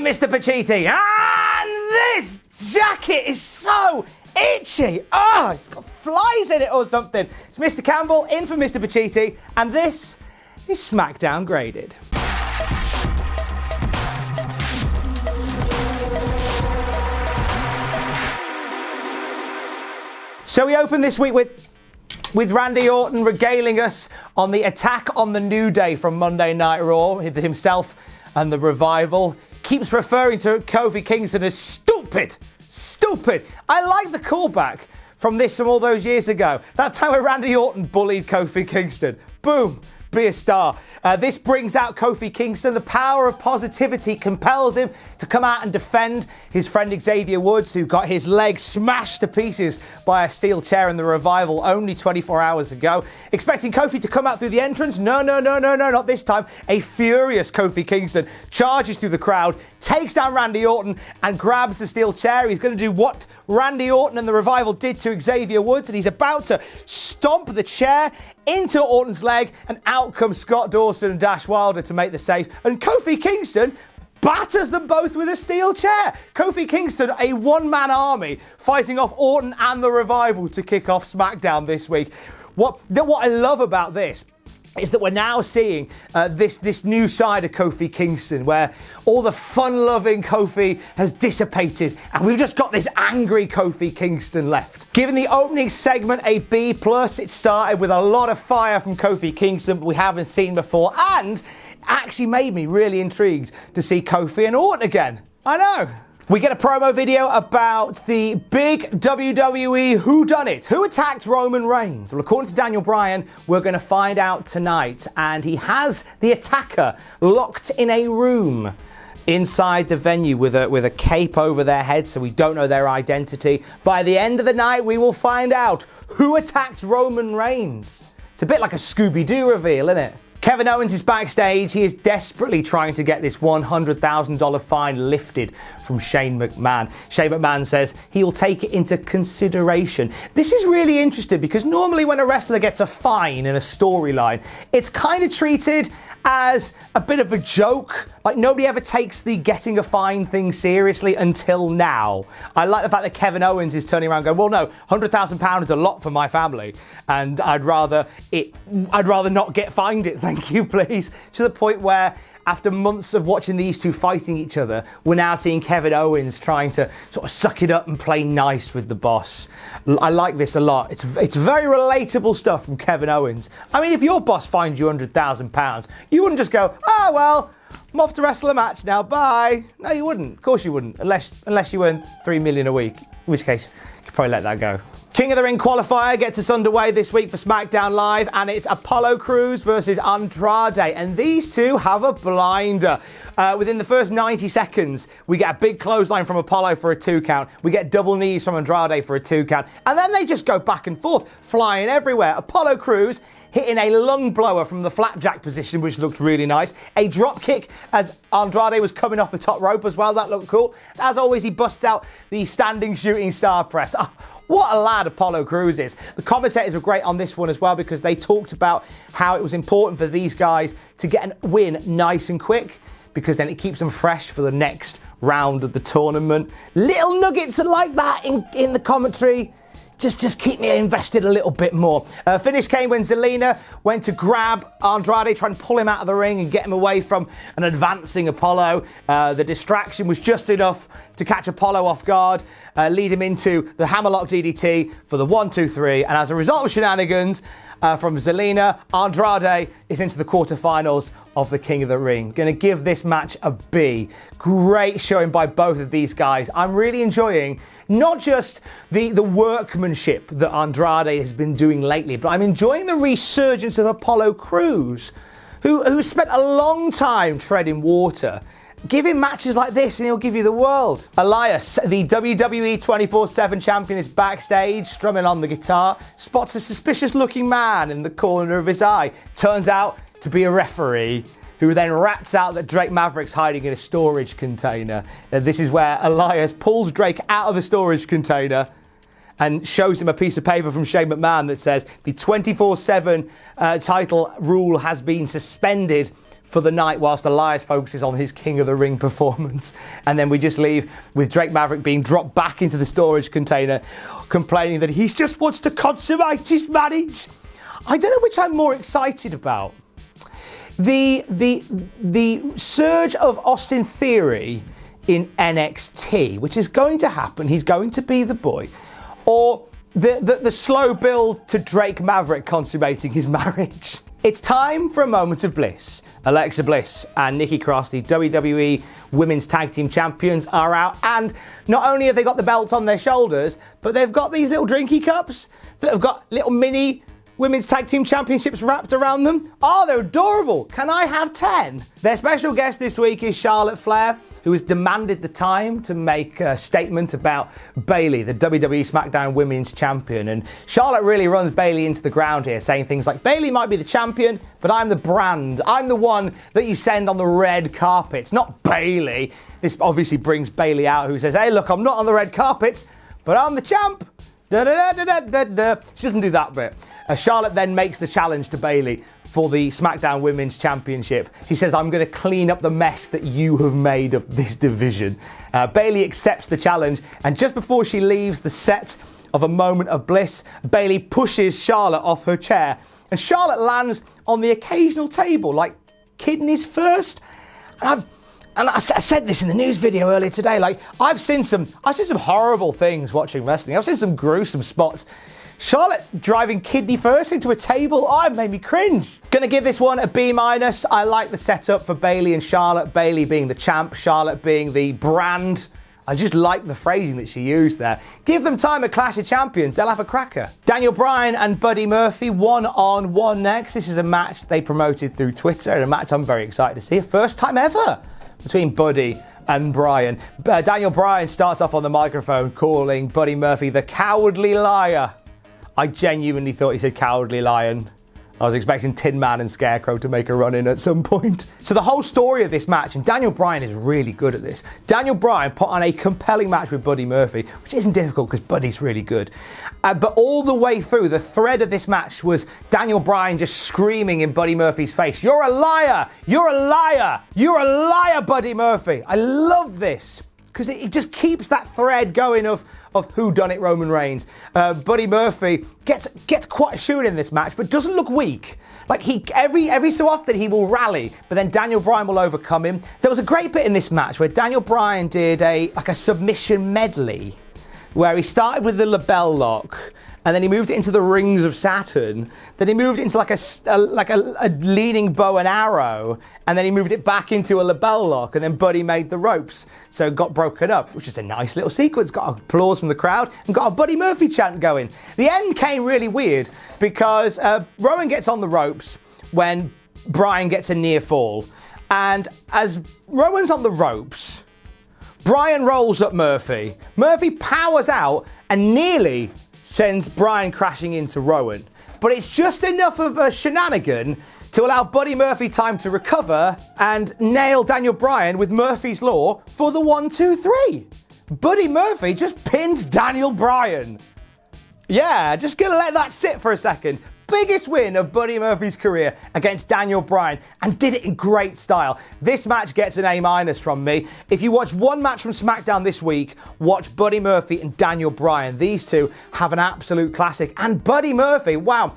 Mr. Pacitti. And this jacket is so itchy. Oh, it's got flies in it or something. It's Mr. Campbell in for Mr. Pacitti, and this is SmackDown Graded. So we open this week with Randy Orton regaling us on the attack on the New Day from Monday Night Raw. Himself and the Revival. Keeps referring to Kofi Kingston as stupid. Stupid. I like the callback from all those years ago. That time when Randy Orton bullied Kofi Kingston. Boom. Be a star. This brings out Kofi Kingston. The power of positivity compels him to come out and defend his friend Xavier Woods, who got his leg smashed to pieces by a steel chair in the Revival only 24 hours ago. Expecting Kofi to come out through the entrance. No, not this time. A furious Kofi Kingston charges through the crowd, takes down Randy Orton and grabs the steel chair. He's going to do what Randy Orton and the Revival did to Xavier Woods, and he's about to stomp the chair into Orton's leg, and out comes Scott Dawson and Dash Wilder to make the save. And Kofi Kingston batters them both with a steel chair. Kofi Kingston, a one-man army, fighting off Orton and the Revival to kick off SmackDown this week. What I love about this is that we're now seeing this new side of Kofi Kingston, where all the fun-loving Kofi has dissipated, and we've just got this angry Kofi Kingston left. Given the opening segment a B+, it started with a lot of fire from Kofi Kingston we haven't seen before, and actually made me really intrigued to see Kofi and Orton again. I know. We get a promo video about the big WWE whodunit. Who attacked Roman Reigns? Well, according to Daniel Bryan, we're going to find out tonight. And he has the attacker locked in a room inside the venue with a cape over their head, so we don't know their identity. By the end of the night, we will find out who attacked Roman Reigns. It's a bit like a Scooby-Doo reveal, isn't it? Kevin Owens is backstage. He is desperately trying to get this $100,000 fine lifted from Shane McMahon. Shane McMahon says he will take it into consideration. This is really interesting because normally when a wrestler gets a fine in a storyline, it's kind of treated as a bit of a joke. Like, nobody ever takes the getting a fine thing seriously until now. I like the fact that Kevin Owens is turning around going, well, no, £100,000 is a lot for my family, and I'd rather not get fined it, thank you, please. To the point where, after months of watching these two fighting each other, we're now seeing Kevin Owens trying to sort of suck it up and play nice with the boss. I like this a lot. It's very relatable stuff from Kevin Owens. I mean, if your boss fined you £100,000, you wouldn't just go, oh, well, I'm off to wrestle a match now, bye. No, you wouldn't. Of course you wouldn't, unless you earn $3 million a week, in which case you could probably let that go. King of the Ring qualifier gets us underway this week for SmackDown Live, and it's Apollo Crews versus Andrade, and these two have a blinder. Within the first 90 seconds, we get a big clothesline from Apollo for a 2 count. We get double knees from Andrade for a 2 count, and then they just go back and forth, flying everywhere. Apollo Crews hitting a lung blower from the flapjack position, which looked really nice. A drop kick as Andrade was coming off the top rope as well. That looked cool. As always, he busts out the standing shooting star press. What a lad Apollo Crews is. The commentators were great on this one as well because they talked about how it was important for these guys to get a win nice and quick, because then it keeps them fresh for the next round of the tournament. Little nuggets like that in the commentary. Just keep me invested a little bit more. Finish came when Zelina went to grab Andrade, trying to pull him out of the ring and get him away from an advancing Apollo. The distraction was just enough to catch Apollo off guard, lead him into the hammerlock DDT for the 1-2-3. And as a result of shenanigans from Zelina, Andrade is into the quarterfinals of the King of the Ring. Gonna give this match a B. Great showing by both of these guys. I'm really enjoying not just the workmanship that Andrade has been doing lately, but I'm enjoying the resurgence of Apollo Crews, who spent a long time treading water. Give him matches like this and he'll give you the world. Elias, the WWE 24/7 champion, is backstage strumming on the guitar, spots a suspicious looking man in the corner of his eye. Turns out to be a referee, who then rats out that Drake Maverick's hiding in a storage container. This is where Elias pulls Drake out of the storage container and shows him a piece of paper from Shane McMahon that says the 24/7 title rule has been suspended for the night whilst Elias focuses on his King of the Ring performance. And then we just leave with Drake Maverick being dropped back into the storage container, complaining that he just wants to consummate his marriage. I don't know which I'm more excited about. The surge of Austin Theory in NXT, which is going to happen. He's going to be the boy. Or the slow build to Drake Maverick consummating his marriage. It's time for a moment of bliss. Alexa Bliss and Nikki Cross, the WWE Women's Tag Team Champions, are out. And not only have they got the belts on their shoulders, but they've got these little drinky cups that have got little mini Women's Tag Team Championships wrapped around them. Oh, they're adorable. Can I have 10? Their special guest this week is Charlotte Flair, who has demanded the time to make a statement about Bayley, the WWE SmackDown Women's Champion. And Charlotte really runs Bayley into the ground here, saying things like, Bayley might be the champion, but I'm the brand. I'm the one that you send on the red carpets, not Bayley. This obviously brings Bayley out, who says, hey, look, I'm not on the red carpets, but I'm the champ. Da, da, da, da, da, da. She doesn't do that bit. Charlotte then makes the challenge to Bayley for the SmackDown Women's Championship. She says, I'm going to clean up the mess that you have made of this division. Bayley accepts the challenge, and just before she leaves the set of a moment of bliss, Bayley pushes Charlotte off her chair, and Charlotte lands on the occasional table, like kidneys first. And I said this in the news video earlier today, like I've seen some horrible things watching wrestling. I've seen some gruesome spots. Charlotte driving kidney first into a table, it made me cringe. Gonna give this one a B-. I like the setup for Bayley and Charlotte. Bayley being the champ, Charlotte being the brand. I just like the phrasing that she used there. Give them time at Clash of Champions, they'll have a cracker. Daniel Bryan and Buddy Murphy, one-on-one next. This is a match they promoted through Twitter, and a match I'm very excited to see. First time ever between Buddy and Bryan. Daniel Bryan starts off on the microphone calling Buddy Murphy the cowardly liar. I genuinely thought he said cowardly lion. I was expecting Tin Man and Scarecrow to make a run in at some point. So the whole story of this match, and Daniel Bryan is really good at this. Daniel Bryan put on a compelling match with Buddy Murphy, which isn't difficult because Buddy's really good. But all the way through, the thread of this match was Daniel Bryan just screaming in Buddy Murphy's face, "You're a liar! You're a liar! You're a liar, Buddy Murphy!" I love this because it just keeps that thread going of who done it Roman Reigns. Buddy Murphy gets quite a shoot in this match, but doesn't look weak. Like every so often he will rally, but then Daniel Bryan will overcome him. There was a great bit in this match where Daniel Bryan did a submission medley, where he started with the label lock, and then he moved it into the rings of Saturn. Then he moved it into like a leaning bow and arrow, and then he moved it back into a label lock, and then Buddy made the ropes. So it got broken up, which is a nice little sequence. Got applause from the crowd, and got a Buddy Murphy chant going. The end came really weird, because Rowan gets on the ropes when Bryan gets a near fall. And as Rowan's on the ropes, Bryan rolls up Murphy. Murphy powers out and nearly sends Bryan crashing into Rowan. But it's just enough of a shenanigan to allow Buddy Murphy time to recover and nail Daniel Bryan with Murphy's Law for the 1, 2, 3. Buddy Murphy just pinned Daniel Bryan. Yeah, just gonna let that sit for a second. Biggest win of Buddy Murphy's career against Daniel Bryan, and did it in great style. This match gets an A- from me. If you watch one match from SmackDown this week, watch Buddy Murphy and Daniel Bryan. These two have an absolute classic. And Buddy Murphy, wow.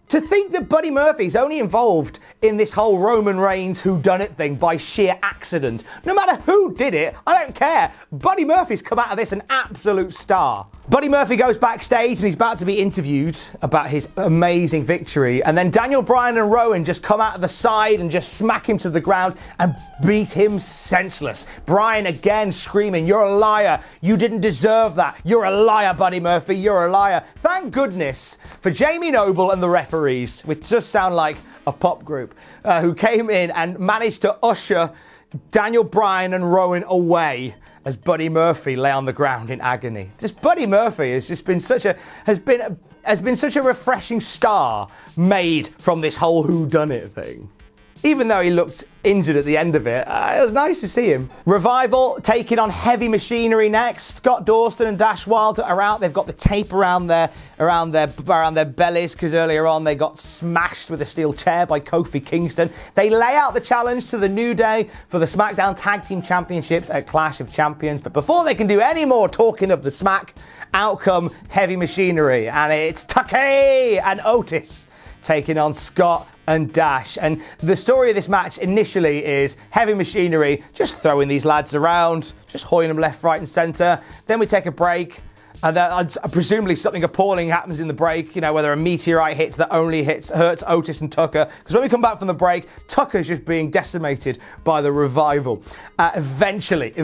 To think that Buddy Murphy's only involved in this whole Roman Reigns whodunit thing by sheer accident. No matter who did it, I don't care. Buddy Murphy's come out of this an absolute star. Buddy Murphy goes backstage and he's about to be interviewed about his amazing victory. And then Daniel Bryan and Rowan just come out of the side and just smack him to the ground and beat him senseless. Bryan again screaming, "You're a liar. You didn't deserve that. You're a liar, Buddy Murphy. You're a liar." Thank goodness for Jamie Noble and the referees, which does sound like a pop group, who came in and managed to usher Daniel Bryan and Rowan away as Buddy Murphy lay on the ground in agony. Just Buddy Murphy has just been such a refreshing star made from this whole whodunit thing. even though he looked injured at the end of it. It was nice to see him. Revival taking on Heavy Machinery next. Scott Dawson and Dash Wilder are out. They've got the tape around their bellies because earlier on they got smashed with a steel chair by Kofi Kingston. They lay out the challenge to the New Day for the SmackDown Tag Team Championships at Clash of Champions. But before they can do any more talking of the smack, out come Heavy Machinery, and it's Tucker and Otis taking on Scott and Dash. And the story of this match initially is Heavy Machinery just throwing these lads around, just hoiling them left, right and centre. Then we take a break, and then presumably something appalling happens in the break, whether a meteorite hits that only hurts Otis and Tucker. Because when we come back from the break, Tucker's just being decimated by the Revival. Eventually,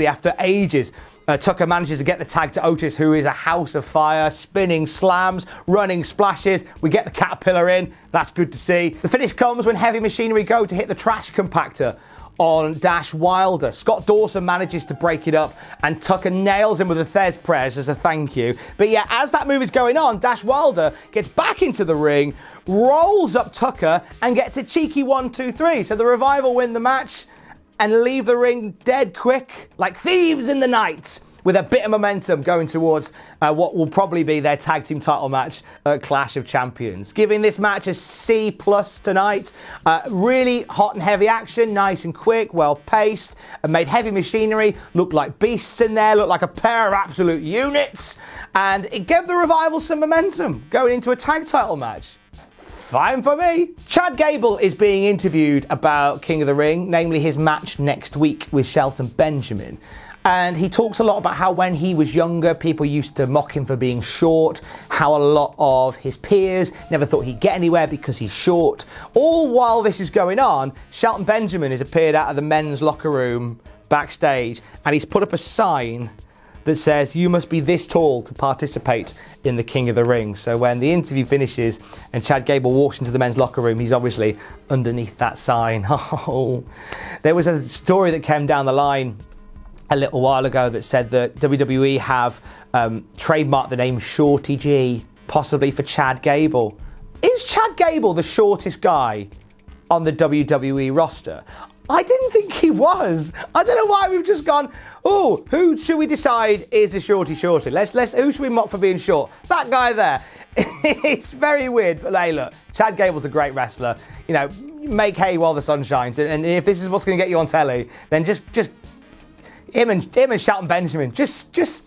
after ages, Tucker manages to get the tag to Otis, who is a house of fire, spinning slams, running splashes. We get the caterpillar in. That's good to see. The finish comes when Heavy Machinery go to hit the trash compactor on Dash Wilder. Scott Dawson manages to break it up, and Tucker nails him with a Thez press as a thank you. But yeah, as that move is going on, Dash Wilder gets back into the ring, rolls up Tucker, and gets a cheeky 1-2-3. So the Revival win the match and leave the ring dead quick, like thieves in the night, with a bit of momentum going towards what will probably be their tag team title match at Clash of Champions. Giving this match a C+ tonight. Really hot and heavy action, nice and quick, well paced, and made Heavy Machinery look like beasts in there, look like a pair of absolute units, and it gave the Revival some momentum going into a tag title match. Fine for me. Chad Gable is being interviewed about King of the Ring, namely his match next week with Shelton Benjamin. And he talks a lot about how when he was younger, people used to mock him for being short, how a lot of his peers never thought he'd get anywhere because he's short. All while this is going on, Shelton Benjamin has appeared out of the men's locker room backstage, and he's put up a sign that says, "You must be this tall to participate in the King of the Ring." So when the interview finishes and Chad Gable walks into the men's locker room, he's obviously underneath that sign. Oh, there was a story that came down the line a little while ago that said that WWE have trademarked the name Shorty G, possibly for Chad Gable. Is Chad Gable the shortest guy on the WWE roster? I didn't think he was. I don't know why we've just gone, oh, who should we decide is a shorty? Who should we mock for being short? That guy there. It's very weird, but hey, look, Chad Gable's a great wrestler. Make hay while the sun shines, and if this is what's going to get you on telly, then just him and Shelton Benjamin, just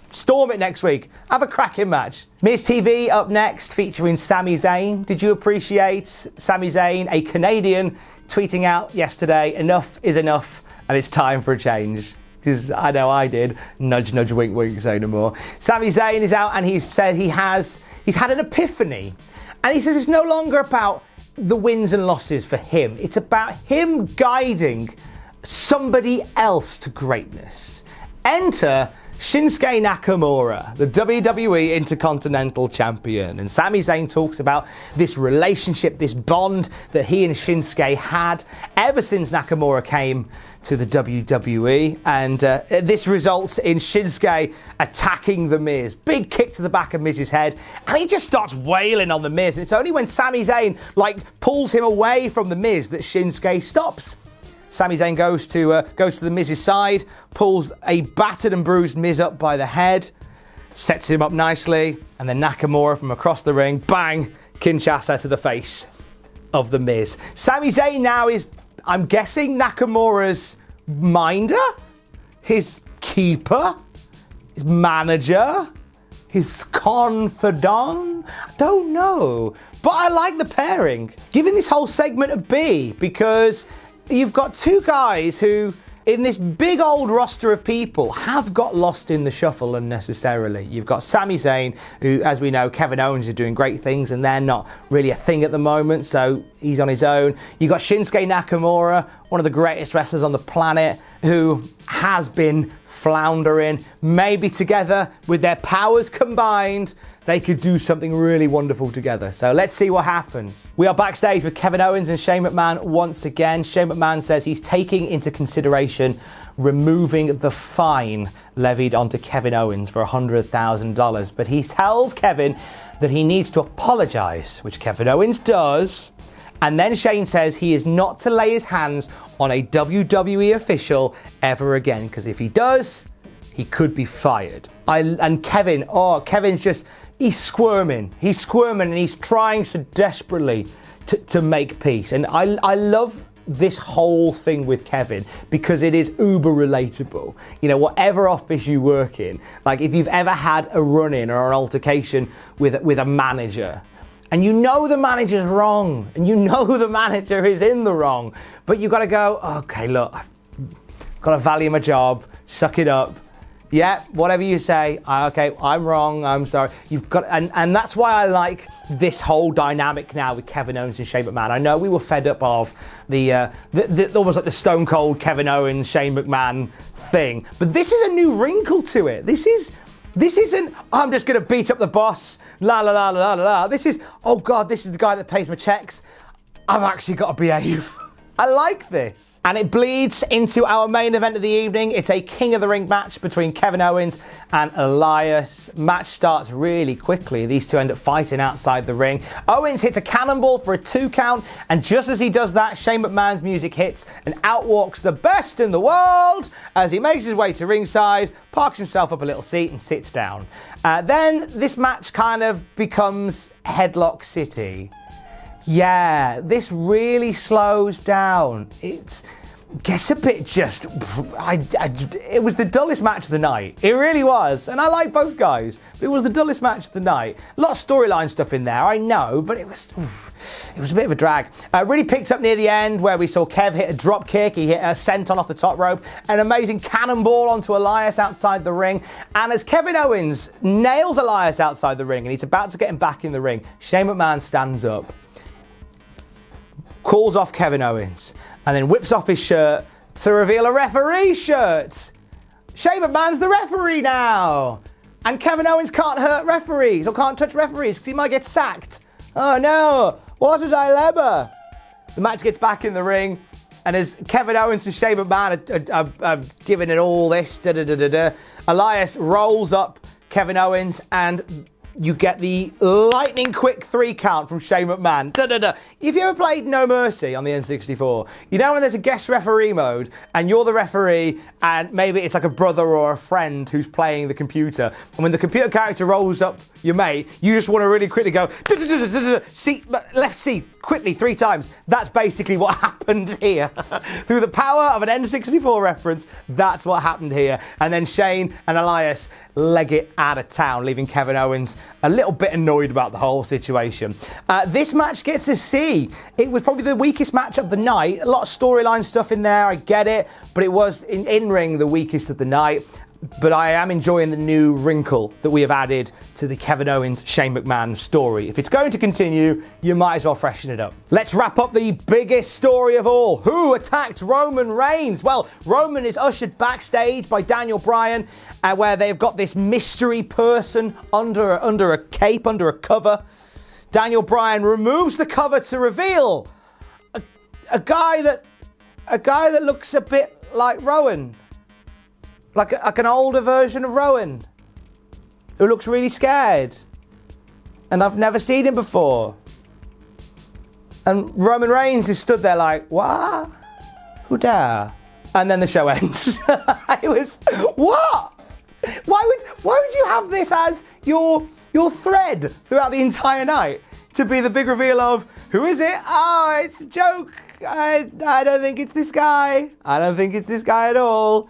storm it next week. Have a cracking match. Miz TV up next, featuring Sami Zayn. Did you appreciate Sami Zayn, a Canadian, tweeting out yesterday, "Enough is enough and it's time for a change"? Because I know I did. Nudge, nudge, wink, wink, say no more. Sami Zayn is out and he said he's had an epiphany. And he says it's no longer about the wins and losses for him. It's about him guiding somebody else to greatness. Enter Shinsuke Nakamura, the WWE Intercontinental Champion. And Sami Zayn talks about this relationship, this bond that he and Shinsuke had ever since Nakamura came to the WWE. And this results in Shinsuke attacking The Miz. Big kick to the back of Miz's head. And he just starts wailing on The Miz. And it's only when Sami Zayn pulls him away from The Miz that Shinsuke stops. Sami Zayn goes to the Miz's side, pulls a battered and bruised Miz up by the head, sets him up nicely, and then Nakamura from across the ring, bang, Kinshasa to the face of the Miz. Sami Zayn now is, I'm guessing, Nakamura's minder, his keeper, his manager, his confidant. I don't know, but I like the pairing. Giving this whole segment a B because you've got two guys who, in this big old roster of people, have got lost in the shuffle unnecessarily. You've got Sami Zayn, who, as we know, Kevin Owens is doing great things and they're not really a thing at the moment, so he's on his own. You've got Shinsuke Nakamura, one of the greatest wrestlers on the planet, who has been floundering. Maybe together, with their powers combined, they could do something really wonderful together. So let's see what happens. We are backstage with Kevin Owens and Shane McMahon once again. Shane McMahon says he's taking into consideration removing the fine levied onto Kevin Owens for $100,000. But he tells Kevin that he needs to apologize, which Kevin Owens does, And then Shane says he is not to lay his hands on a WWE official ever again, because if he does, he could be fired. And Kevin's just, he's squirming and he's trying so desperately to make peace. And I love this whole thing with Kevin because it is uber relatable. You know, whatever office you work in, like if you've ever had a run-in or an altercation with a manager, and you know the manager's wrong, and you know the manager is in the wrong, but you got to go, okay, look, I've got to value my job, suck it up. Yeah, whatever you say, okay, I'm wrong, I'm sorry. You've got, and that's why I like this whole dynamic now with Kevin Owens and Shane McMahon. I know we were fed up of the almost like the Stone Cold Kevin Owens, Shane McMahon thing, but this is a new wrinkle to it. This isn't, I'm just gonna beat up the boss, la la la la la la. This is, oh God, this is the guy that pays my checks. I've actually got to behave. I like this. And it bleeds into our main event of the evening. It's a King of the Ring match between Kevin Owens and Elias. Match starts really quickly. These two end up fighting outside the ring. Owens hits a cannonball for a 2 count, and just as he does that, Shane McMahon's music hits and out walks the best in the world as he makes his way to ringside, parks himself up a little seat and sits down. Then this match kind of becomes Headlock City. Yeah, this really slows down. It gets a bit just, it was the dullest match of the night. It really was. And I like both guys, but it was the dullest match of the night. A lot of storyline stuff in there, I know, but it was a bit of a drag. Really picked up near the end where we saw Kev hit a drop kick. He hit a senton off the top rope, an amazing cannonball onto Elias outside the ring. And as Kevin Owens nails Elias outside the ring and he's about to get him back in the ring, Shane McMahon stands up, calls off Kevin Owens, and then whips off his shirt to reveal a referee shirt. Shane McMahon's the referee now. And Kevin Owens can't hurt referees or can't touch referees because he might get sacked. Oh no, what a dilemma. The match gets back in the ring, and as Kevin Owens and Shane McMahon are giving it all this, Elias rolls up Kevin Owens and you get the lightning quick 3 count from Shane McMahon. If you ever played No Mercy on the N64, you know when there's a guest referee mode and you're the referee and maybe it's like a brother or a friend who's playing the computer, and when the computer character rolls up your mate, you just want to really quickly go left C quickly 3 times. That's basically what happened here. Through the power of an N64 reference, that's what happened here. And then Shane and Elias leg it out of town, leaving Kevin Owens a little bit annoyed about the whole situation. This match gets a C. It was probably the weakest match of the night. A lot of storyline stuff in there, I get it, but it was in-ring the weakest of the night. But I am enjoying the new wrinkle that we have added to the Kevin Owens, Shane McMahon story. If it's going to continue, you might as well freshen it up. Let's wrap up the biggest story of all. Who attacked Roman Reigns? Well, Roman is ushered backstage by Daniel Bryan, where they've got this mystery person under a cape, under a cover. Daniel Bryan removes the cover to reveal a guy that looks a bit like Rowan. Like an older version of Rowan, who looks really scared. And I've never seen him before. And Roman Reigns is stood there like, what? Who dare? And then the show ends. It was, what? Why would you have this as your thread throughout the entire night? To be the big reveal of, who is it? Oh, it's a joke. I don't think it's this guy. I don't think it's this guy at all.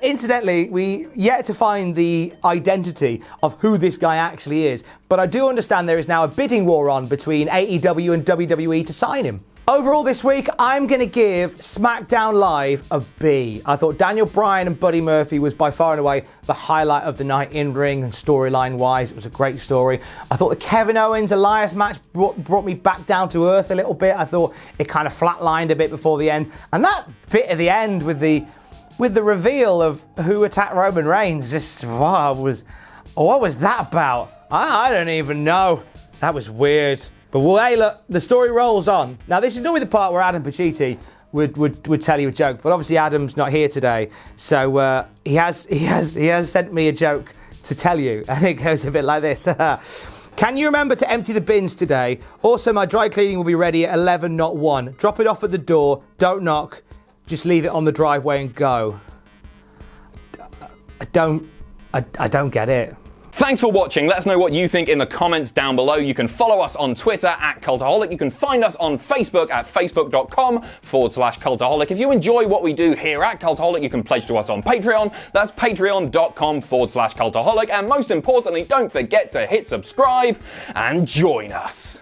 Incidentally, we yet to find the identity of who this guy actually is, but I do understand there is now a bidding war on between AEW and WWE to sign him. Overall this week, I'm going to give SmackDown Live a B. I thought Daniel Bryan and Buddy Murphy was by far and away the highlight of the night in ring and storyline wise. It was a great story. I thought the Kevin Owens Elias match brought me back down to earth a little bit. I thought it kind of flatlined a bit before the end. And that bit at the end with the reveal of who attacked Roman Reigns, just what was that about? I don't even know. That was weird. But well, hey, look, the story rolls on. Now, this is normally the part where Adam Pacitti would tell you a joke, but obviously Adam's not here today, so he has sent me a joke to tell you, and it goes a bit like this. Can you remember to empty the bins today? Also, my dry cleaning will be ready at 11, not 1. Drop it off at the door. Don't knock. Just leave it on the driveway and go. I don't get it. Thanks for watching. Let us know what you think in the comments down below. You can follow us on Twitter at Cultaholic. You can find us on Facebook at facebook.com/Cultaholic. If you enjoy what we do here at Cultaholic, you can pledge to us on Patreon. That's patreon.com/Cultaholic. And most importantly, don't forget to hit subscribe and join us.